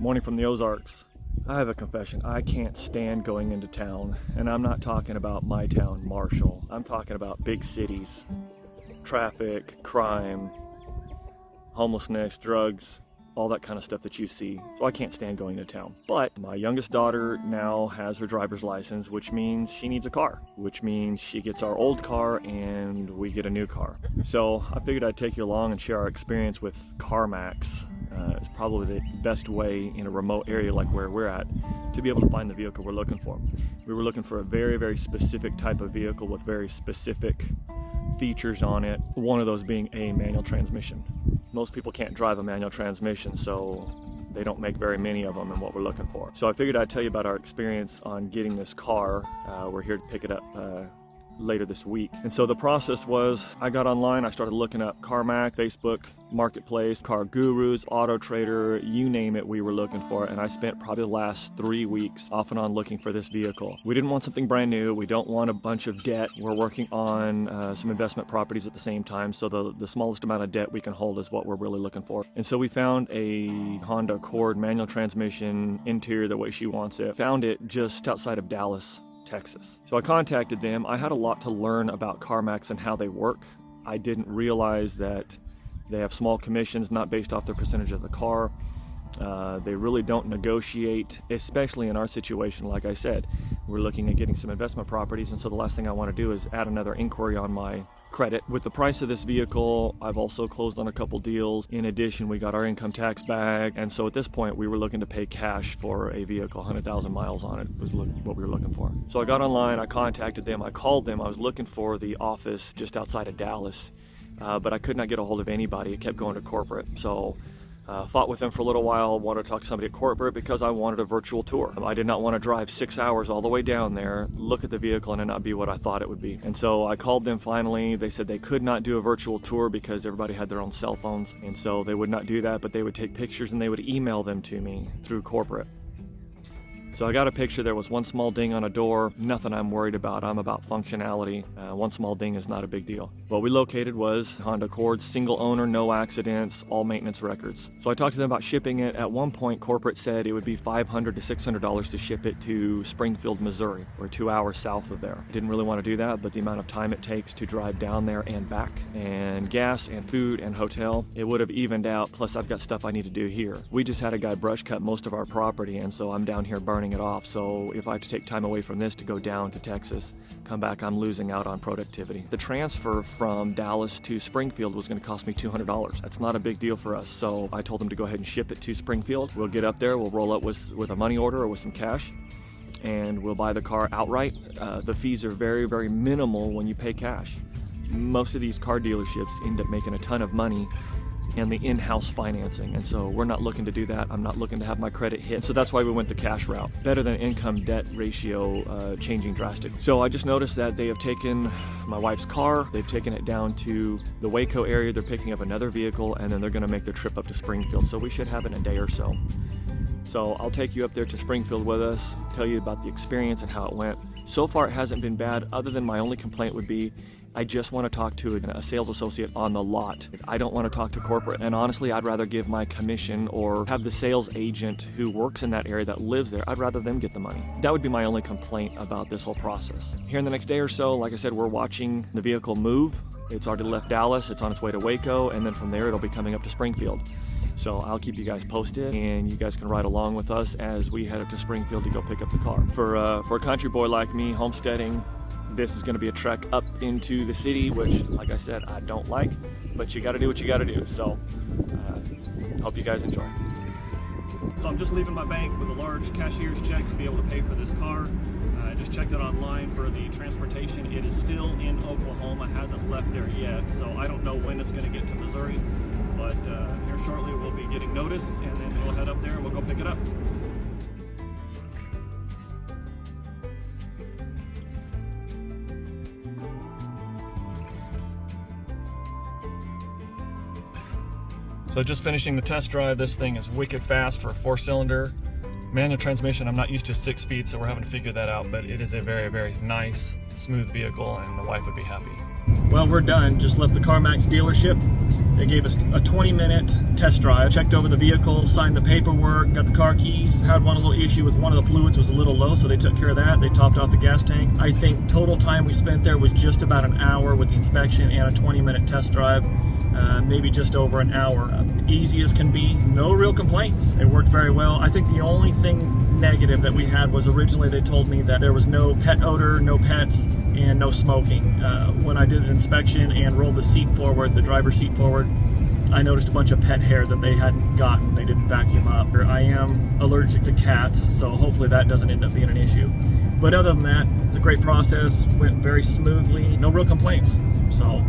Morning from the Ozarks. I have a confession. I can't stand going into town, and I'm not talking about my town, Marshall. I'm talking about big cities. Traffic, crime, homelessness, drugs, all that kind of stuff that you see. So I can't stand going to town. But my youngest daughter now has her driver's license, which means she needs a car, which means she gets our old car and we get a new car. So I figured I'd take you along and share our experience with CarMax. It's probably the best way in a remote area like where we're at to be able to find the vehicle we're looking for. We were looking for a very, very specific type of vehicle with very specific features on it. One of those being a manual transmission. Most people can't drive a manual transmission, so they don't make very many of them in what we're looking for. So I figured I'd tell you about our experience on getting this car. We're here to pick it up later this week. And so the process was, I got online, I started looking up CarMax, Facebook, Marketplace, Car Gurus, Auto Trader, you name it, we were looking for it. And I spent probably the last 3 weeks off and on looking for this vehicle. We didn't want something brand new. We don't want a bunch of debt. We're working on some investment properties at the same time. So the smallest amount of debt we can hold is what we're really looking for. And so we found a Honda Accord manual transmission, interior the way she wants it. Found it just outside of Dallas, Texas. So I contacted them. I had a lot to learn about CarMax and how they work. I didn't realize that they have small commissions, not based off their percentage of the car. They really don't negotiate, especially in our situation. Like I said, we're looking at getting some investment properties, and so the last thing I want to do is add another inquiry on my credit. With the price of this vehicle, I've also closed on a couple deals. In addition, we got our income tax back, and so at this point we were looking to pay cash for a vehicle. 100,000 miles on it was what we were looking for. So I got online, I contacted them, I called them. I was looking for the office just outside of Dallas, but I could not get a hold of anybody. It kept going to corporate. So fought with them for a little while, wanted to talk to somebody at corporate because I wanted a virtual tour. I did not want to drive 6 hours all the way down there, look at the vehicle, and it not be what I thought it would be. And so I called them finally. They said they could not do a virtual tour because everybody had their own cell phones, and so they would not do that, but they would take pictures and they would email them to me through corporate. So I got a picture. There was one small ding on a door. Nothing I'm worried about. I'm about functionality. One small ding is not a big deal. What we located was Honda Accord, single owner, no accidents, all maintenance records. So I talked to them about shipping it. At one point, corporate said it would be $500 to $600 to ship it to Springfield, Missouri. We're 2 hours south of there. Didn't really want to do that, but the amount of time it takes to drive down there and back, and gas and food and hotel, it would have evened out. Plus I've got stuff I need to do here. We just had a guy brush cut most of our property, and so I'm down here burning it off. So if I have to take time away from this to go down to Texas, come back, I'm losing out on productivity. The transfer from Dallas to Springfield was going to cost me $200. That's not a big deal for us. So I told them to go ahead and ship it to Springfield. We'll get up there, we'll roll up with a money order or with some cash, and we'll buy the car outright. The fees are very, very minimal when you pay cash. Most of these car dealerships end up making a ton of money and the in-house financing, and so we're not looking to do that. I'm not looking to have my credit hit, so that's why we went the cash route. Better than income debt ratio changing drastically. So I just noticed that they have taken my wife's car, they've taken it down to the Waco area, they're picking up another vehicle, and then they're going to make their trip up to Springfield, so we should have it in a day or so. So I'll take you up there to Springfield with us, tell you about the experience and how it went. So far it hasn't been bad, other than my only complaint would be I just want to talk to a sales associate on the lot. I don't want to talk to corporate, and honestly I'd rather give my commission or have the sales agent who works in that area that lives there, I'd rather them get the money. That would be my only complaint about this whole process. Here in the next day or so, like I said, we're watching the vehicle move. It's already left Dallas, it's on its way to Waco, and then from there it'll be coming up to Springfield. So I'll keep you guys posted, and you guys can ride along with us as we head up to Springfield to go pick up the car. For a country boy like me, homesteading, this is going to be a trek up into the city, which, like I said, I don't like, but you got to do what you got to do. So hope you guys enjoy. So I'm just leaving my bank with a large cashier's check to be able to pay for this car. I just checked it online for the transportation. It is still in Oklahoma, hasn't left there yet, so I don't know when it's going to get to Missouri, but here shortly we'll be getting notice, and then we'll head up there and we'll go pick it up. So just finishing the test drive. This thing is wicked fast for a 4-cylinder. Manual transmission, I'm not used to 6 speed, so we're having to figure that out, but it is a very, very nice, smooth vehicle, and the wife would be happy. Well, we're done. Just left the CarMax dealership. They gave us a 20-minute test drive. Checked over the vehicle, signed the paperwork, got the car keys. Had one little issue with one of the fluids was a little low, so they took care of that. They topped off the gas tank. I think total time we spent there was just about an hour with the inspection and a 20-minute test drive. Maybe just over an hour. Easy as can be. No real complaints. It worked very well. I think the only thing negative that we had was originally they told me that there was no pet odor, no pets, and no smoking. When I did an inspection and rolled the seat forward, the driver's seat forward, I noticed a bunch of pet hair that they hadn't gotten. They didn't vacuum up. I am allergic to cats, so hopefully that doesn't end up being an issue. But other than that, it's a great process. Went very smoothly. No real complaints. So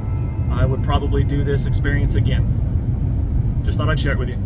I would probably do this experience again. Just thought I'd share it with you.